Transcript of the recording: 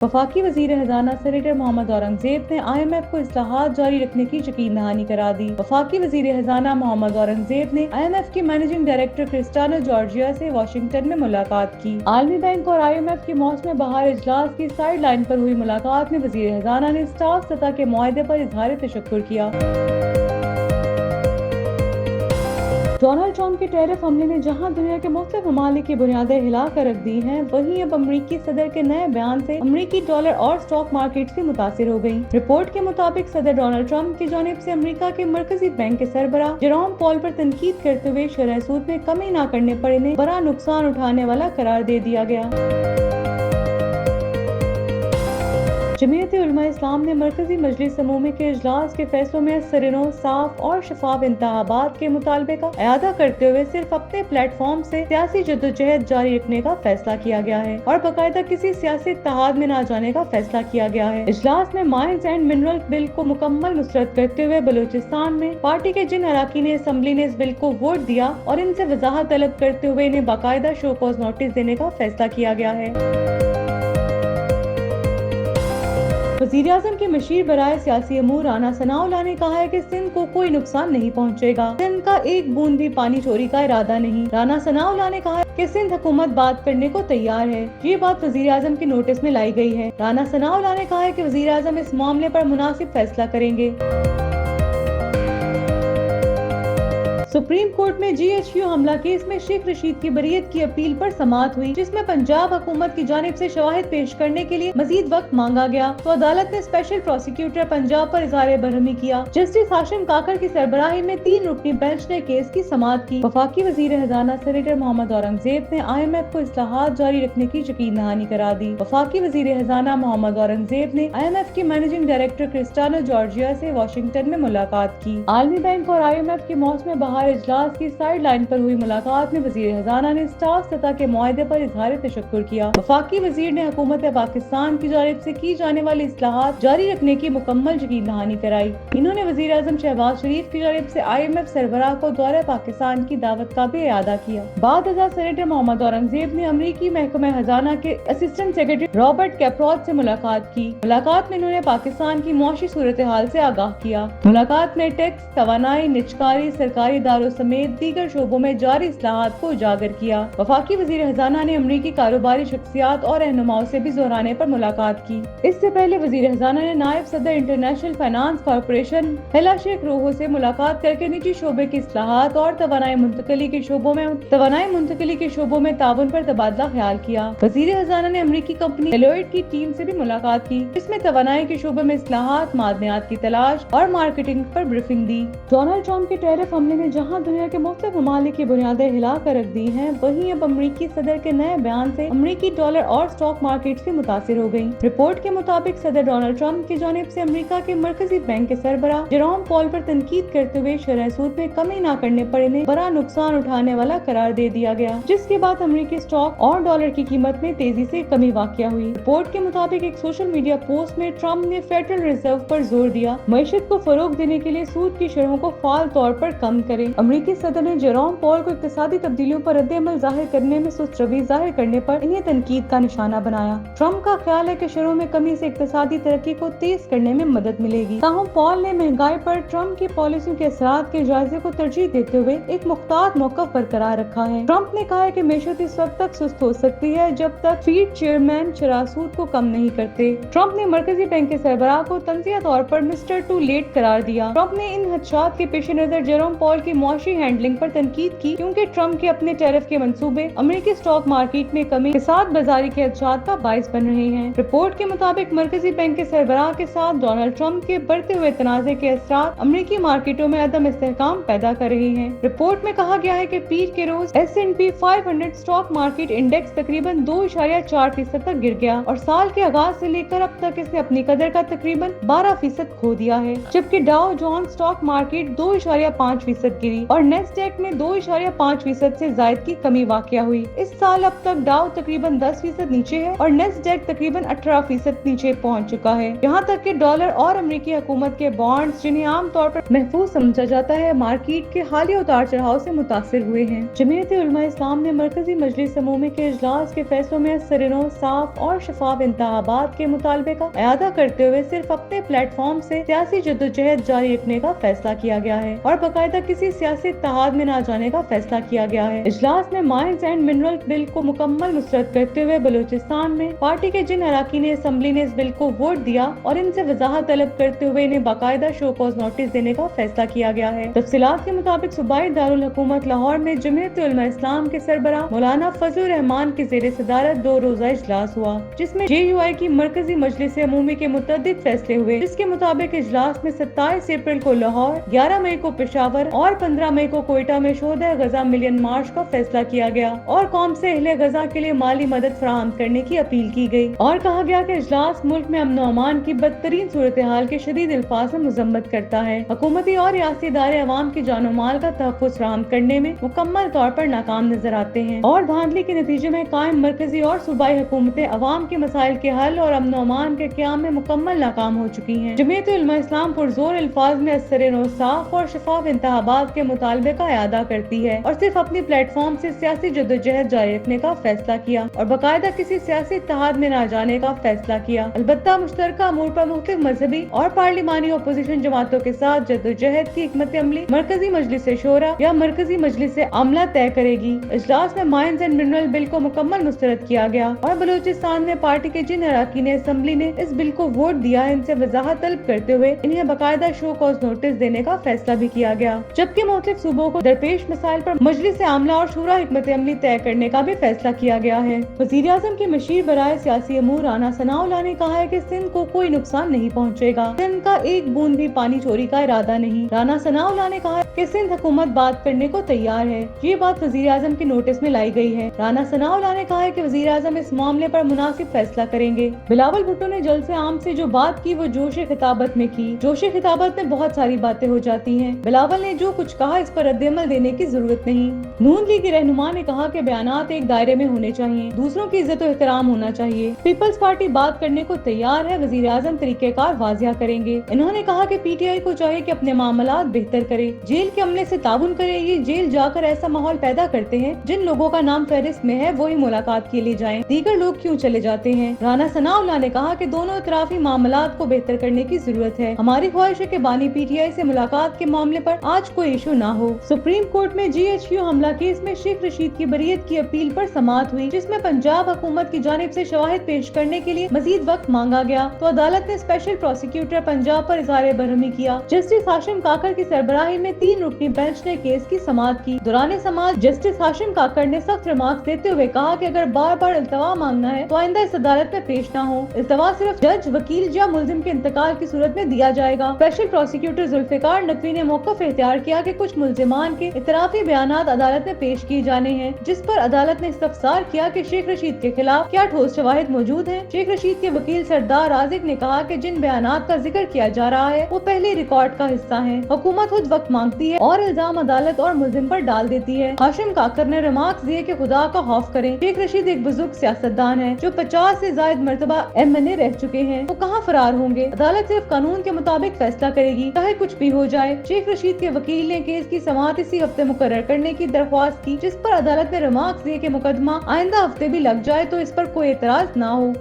वफाकी वजीर खजाना सेनेटर मोहम्मद औरंगजेब ने IMF को इस्लाहात जारी रखने की यकीन दहानी करा दी। वफाकी वजीर खजाना मोहम्मद औरंगजेब ने IMF की मैनेजिंग डायरेक्टर क्रिस्टाना जॉर्जिया से वाशिंगटन में मुलाकात की। आलमी बैंक और IMF के मौसम बहार इजलास की साइड लाइन पर हुई मुलाकात में वजीर खजाना ने स्टाफ सतह के मुआहदे पर इजहार तशक्कुर किया। डोनाल्ड ट्रंप के टैरिफ हमले ने जहां दुनिया के मुख्तलिफ ममालिक की बुनियादें हिला कर रख दी हैं, वहीं अब अमरीकी सदर के नए बयान से अमरीकी डॉलर और स्टॉक मार्केट से मुतासिर हो गई। रिपोर्ट के मुताबिक सदर डोनाल्ड ट्रंप की जानिब से अमरीका के मरकजी बैंक के सरबराह जेरोम पॉल पर तनकीद करते हुए शरह सूद में कमी न करने पर इन्हें बड़ा नुकसान उठाने वाला करार दे दिया गया। जमीयत उलमा इस्लाम ने मरकजी मजलिस समूमी के इजलास के फैसलों में सरिनो साफ और शफाफ इंतखाबात के मुतालबे का अयादा करते हुए सिर्फ अपने प्लेटफॉर्म से सियासी जद्दोजहद जारी रखने का फैसला किया गया है और बाकायदा किसी सियासी इत्तेहाद में न जाने का फैसला किया गया है। इजलास में माइंस एंड मिनरल बिल को मुकम्मल मुस्तरद करते हुए बलूचिस्तान में पार्टी के जिन अराकीन असम्बली ने इस बिल को वोट दिया और इनसे वजाहत तलब करते हुए इन्हें बाकायदा शो कॉज नोटिस देने का फैसला किया गया है। वज़ीर-ए-आज़म के मशीर बराए सियासी अमूर राना सनाउल्लाह ने कहा है कि सिंध को कोई नुकसान नहीं पहुंचेगा। सिंध का एक बूंद भी पानी चोरी का इरादा नहीं। राना सनाउल्लाह ने कहा कि सिंध हुकूमत बात करने को तैयार है। ये बात वज़ीर-ए-आज़म के नोटिस में लाई गई है। राना सनाउल्लाह ने कहा है कि वज़ीर-ए-आज़म इस मामले पर मुनासिब फैसला करेंगे। सुप्रीम कोर्ट में GHQ हमला केस में शेख रशीद की बरीयत की अपील पर समाअत हुई, जिसमें पंजाब हुकूमत की जानिब से शवाहिद पेश करने के लिए मजीद वक्त मांगा गया तो अदालत ने स्पेशल प्रोसिक्यूटर पंजाब पर इज़हार बरहमी किया। जस्टिस हाशिम काकर की सरबराही में 3 रुकनी बेंच ने केस की समाअत की। वफाकी वजीर खजाना सेनेटर मोहम्मद औरंगजेब ने IMF को इस्लाहात जारी रखने की यकीन दहानी करा दी। वफाकी वजीर खजाना मोहम्मद औरंगजेब ने IMF की मैनेजिंग डायरेक्टर क्रिस्टाना जॉर्जिया से वाशिंगटन में मुलाकात की। आलमी बैंक और IMF के मौसम बहार इजलास की साइड लाइन पर हुई मुलाकात में वजीर खजाना ने स्टाफ सतह के मुआहदे पर इजहार तशक्कुर किया। वफाकी वजीर ने हुकूमत पाकिस्तान की जानिब से की जाने वाली इस्लाहात जारी रखने की मुकम्मल यकीन दहानी कराई। इन्होंने वजीर आजम शहबाज शरीफ की जानिब से IMF सरबराह को दौरे पाकिस्तान की दावत का भी इआदा किया। बाद सेनेटर मोहम्मद औरंगजेब ने अमरीकी महकमा खजाना के असिस्टेंट सेक्रेटरी रॉबर्ट कैपरॉथ से मुलाकात की। मुलाकात में उन्होंने पाकिस्तान की मुआशी सूरत हाल से आगाह किया। मुलाकात में टैक्स, तवानाई, निजकारी, सरकारी इदारों समेत दीगर शोबों में जारी इस्लाहात को उजागर किया। वफाकी वजीर खजाना ने अमरीकी कारोबारी शख्सियात और रहनुमाओं से भी दोहराने पर मुलाकात की। इससे पहले वजीर खजाना ने नायब सदर इंटरनेशनल फाइनेंस कॉर्पोरेशन हेला शेख रोहो से मुलाकात करके निजी शोबे की इस्लाहात और तवानाई मुंतकली के शोबों में ताउन पर तबादला ख्याल किया। वजीर खजाना ने अमरीकी कंपनी डेलोइट की टीम से भी मुलाकात की, जिसमें तवानाई के शोबे में इस्लाहात, मादनियात की तलाश और मार्केटिंग पर ब्रीफिंग दी। डोनाल्ड ट्रंप के टैरिफ हमले ने जहां दुनिया के मुख्तलिफ ममालिक की बुनियादें हिला कर रख दी हैं, वहीं अब अमरीकी सदर के नए बयान से अमरीकी डॉलर और स्टॉक मार्केट से मुतासिर हो गई। रिपोर्ट के मुताबिक सदर डोनाल्ड ट्रंप की जानिब से अमरीका के मरकजी बैंक के सरबराह जेरोम पॉल पर तनकीद करते हुए शरह सूद में कमी न करने पर इन्हें बड़ा नुकसान उठाने वाला करार दे दिया गया, जिसके बाद अमरीकी स्टॉक और डॉलर की कीमत में तेजी से कमी वाक़या हुई। रिपोर्ट के मुताबिक एक सोशल मीडिया पोस्ट में ट्रंप ने फेडरल रिजर्व पर जोर दिया मईशत को फरोग देने के लिए सूद की शरहों को फाल तौर पर कम करें। अमरीकी सदर ने जेरोम पॉल को इक्तिसादी तब्दीलियों पर रद्द-ए-अमल जाहिर करने में सुस्त रवैया जाहिर करने पर इन्हें तनकीद का निशाना बनाया। ट्रंप का ख्याल है कि शरहों में कमी से इक्तिसादी तरक्की को तेज करने में मदद मिलेगी। ताहम पॉल ने महंगाई पर ट्रंप की पॉलिसियों के असरात के जायजे को तरजीह देते हुए एक मुख्तार मौक़िफ़ बरकरार रखा है। ट्रंप ने कहा है कि मेशत इस वक्त तक सुस्त हो सकती है जब तक फीड चेयरमैन शरह सूद को कम नहीं करते। ट्रंप ने मरकजी बैंक के सरबराह को तंज़िया तौर पर मिस्टर टू लेट करार दिया। ट्रंप ने इन खदशात के पेश नजर जेरोम पॉल की मुआशी हैंडलिंग पर तनकीद की, क्योंकि ट्रंप के अपने टैरिफ के मंसूबे अमेरिकी स्टॉक मार्केट में कमी के साथ बाजारी के खदशात का बाइस बन रहे हैं। रिपोर्ट के मुताबिक मरकजी बैंक के सरबराह के साथ डोनाल्ड ट्रंप के बढ़ते हुए तनाज़े के असरात अमेरिकी मार्केटों में अदम इस्तेहकाम पैदा कर रहे हैं। रिपोर्ट में कहा गया है कि पीर के रोज S&P 500 स्टॉक मार्केट इंडेक्स तकरीबन 2.4% तक गिर गया और साल के आगाज से लेकर अब तक इसने अपनी कदर का तकरीबन 12% खो दिया है, जबकि डाउ जोन्स स्टॉक मार्केट 2.5% गिरी। गिरी और नेस्डैक में 2.5% से जायद की कमी वाक़या हुई। इस साल अब तक डाउ तकरीबन 10% नीचे है और नेस्डैक तकरीबन 18% नीचे पहुंच चुका है। यहाँ तक कि डॉलर और अमेरिकी हुकूमत के बॉन्ड्स, जिन्हें आमतौर पर महफूज समझा जाता है, मार्केट के हालिया उतार चढ़ाव से मुतासिर हुए हैं। जमीयत उलमा इस्लाम ने मरकजी मजलिस अमूमी के इजलास के फैसलों में सरिनो, साफ और शफाफ इंतखाबात के मुतालबे का अयादा करते हुए सिर्फ अपने प्लेटफॉर्म से सियासी जद्दोजहद जारी रखने का फैसला किया गया है और बाकायदा किसी सियासी इत्तेहाद में न जाने का फैसला किया गया है। इजलास में माइंस एंड मिनरल बिल को मुकम्मल मुस्तरद करते हुए बलूचिस्तान में पार्टी के जिन अराकीन असेंबली ने इस बिल को वोट दिया और इनसे वजाहत तलब करते हुए इन्हें बाकायदा शो कॉज नोटिस देने का फैसला किया गया है। तफसीलात के मुताबिक सूबाई दारुल हुकूमत लाहौर में जमीयत उलमा इस्लाम के सरबराह मौलाना फजलुर रहमान की ज़ेर सदारत 2 रोज़ा इजलास हुआ, जिसमें JUI की मरकजी मजलिस अमूमी के मुतअद्दिद फैसले हुए, जिसके मुताबिक इजलास में 27 अप्रैल को लाहौर, 11 मई को पेशावर और 15 मई को कोयटा में शोहदा गजा मिलियन मार्च का फैसला किया गया और कौम से अहले गजा के लिए माली मदद फराहम करने की अपील की गई और कहा गया कि इजलास मुल्क में अमन अमान की बदतरीन सूरत हाल के शदीद अल्फाज में मजम्मत करता है। हुकूमती और रियासती इदारे अवाम की जानो माल का तहफ़्फ़ुज़ फराहम करने में मुकम्मल तौर पर नाकाम नजर आते हैं और धांधली के नतीजे में कायम मरकजी और सूबाई हुकूमतें अवाम के मसाइल के हल और अमन अमान के क़याम में मुकम्मल नाकाम हो चुकी हैं। जमीयत उलमा इस्लाम पुरजोर अल्फाज में असर साफ और शफाफ इंतखाबात के मुतालबे का अयादा करती है और सिर्फ अपनी प्लेटफॉर्म से सियासी जद्दोजहद जारी रखने का फैसला किया और बाकायदा किसी सियासी इत्तेहाद में न जाने का फैसला किया। अलबत्ता मुश्तरका अमूर पर मुख्तलिफ मजहबी और पार्लिमानी अपोजिशन जमातों के साथ जद्दोजहद की हिकमत अमली मरकजी मजलिस शोरा या मरकजी मजलिस आमला तय करेगी। इजलास में माइंस एंड मिनरल बिल को मुकम्मल मुस्तरद किया गया और बलूचिस्तान में पार्टी के जिन अराकीन असेंबली ने इस बिल को वोट दिया है, इनसे वजाहत तलब करते हुए इन्हें बाकायदा शो कॉज नोटिस देने का फैसला भी किया गया, जबकि मुख्तलिफ सूबों को दरपेश मसाइल पर मजलिस आमला और शूरा हिकमत अमली तय करने का भी फैसला किया गया है। वज़ीर आज़म की मशीर बराए सियासी अमूर राना सनाउल्लाह ने कहा है कि सिंध को कोई नुकसान नहीं पहुँचेगा, सिंध का एक बूंद भी पानी चोरी का इरादा नहीं। राना सनाउल्लाह ने कहा कि सिंध हुकूमत बात करने को तैयार है। ये बात वज़ीर आज़म के नोटिस में लाई गई है। राना सनाउल्लाह ने कहा है कि वज़ीर आज़म इस मामले पर मुनासिब फैसला करेंगे। बिलावल भुट्टो ने जलसे आम से जो बात की वो जोशे खिताबत में की। जोशे खिताबत में बहुत सारी बातें हो जाती हैं। बिलावल ने जो कुछ कहा इस पर रद्द-ए-अमल देने की जरूरत नहीं। नून लीग के रहनुमा ने कहा कि बयानात एक दायरे में होने चाहिए, दूसरों की इज्जत और एहतराम होना चाहिए। पीपल्स पार्टी बात करने को तैयार है, वज़ीर आज़म तरीक़ेकार वाज़िया करेंगे। इन्होंने कहा कि PTI को चाहिए कि अपने मामलात बेहतर करे, जेल के अमले से ताउन करे। ये जेल जाकर ऐसा माहौल पैदा करते हैं जिन लोगों का नाम फहरिस्त में है वही मुलाकात के लिए जाएं, दीगर लोग क्यों चले जाते हैं। राना सनाउल्लाह ने कहा कि दोनों इतराफी मामलात को बेहतर करने की जरूरत है। हमारी ख्वाहिश है कि बानी PTI से मुलाकात के मामले पर आज कोई इशू ना हो। सुप्रीम कोर्ट में GHQ हमला केस में शेख रशीद की बरीयत की अपील पर समाअत हुई, जिसमें पंजाब हुकूमत की जानिब से शवाहिद पेश करने के लिए मजीद वक्त मांगा गया तो अदालत ने स्पेशल प्रोसिक्यूटर पंजाब पर इज़हार बरहमी किया। जस्टिस हाशिम काकर की सरबराही में 3 रुकनी बेंच ने केस की समाअत की। दौरान समाअत जस्टिस हाशिम काकर ने सख्त रिमार्क्स देते हुए कहा कि अगर बार बार इल्तवा मांगना है तो आइंदा इस अदालत में पेश न हो। इल्तवा सिर्फ जज, वकील या मुलजिम के इंतकाल की सूरत में दिया जाएगा। स्पेशल प्रोसिक्यूटर जुल्फिकार नकवी ने मौक़िफ़ इख्तियार किया कि कुछ मुलजिमान के इतराफी बयानात अदालत में पेश किए जाने हैं, जिस पर अदालत ने इस्तफसार किया कि शेख रशीद के खिलाफ क्या ठोस शवाहिद मौजूद हैं। शेख रशीद के वकील सरदार आजिक ने कहा कि जिन बयानात का जिक्र किया जा रहा है वो पहले रिकॉर्ड का हिस्सा है। हुकूमत खुद वक्त मांगती है और इल्जाम अदालत और मुलजिम पर डाल देती है। हाशिम काकर ने रिमार्क्स दिए कि खुदा का खौफ करें, शेख रशीद एक बुजुर्ग सियासतदान है जो 50 से ज्यादा मरतबा MNA रह चुके हैं, वो कहाँ फरार होंगे। अदालत सिर्फ कानून के मुताबिक फैसला करेगी, चाहे कुछ भी हो जाए। शेख रशीद के वकील ने केस की समाअत इसी हफ्ते मुकर्रर करने की दरख्वास्त की, जिस पर अदालत ने रिमार्क्स दिए कि मुकदमा आइंदा हफ्ते भी लग जाए तो इस पर कोई एतराज ना हो।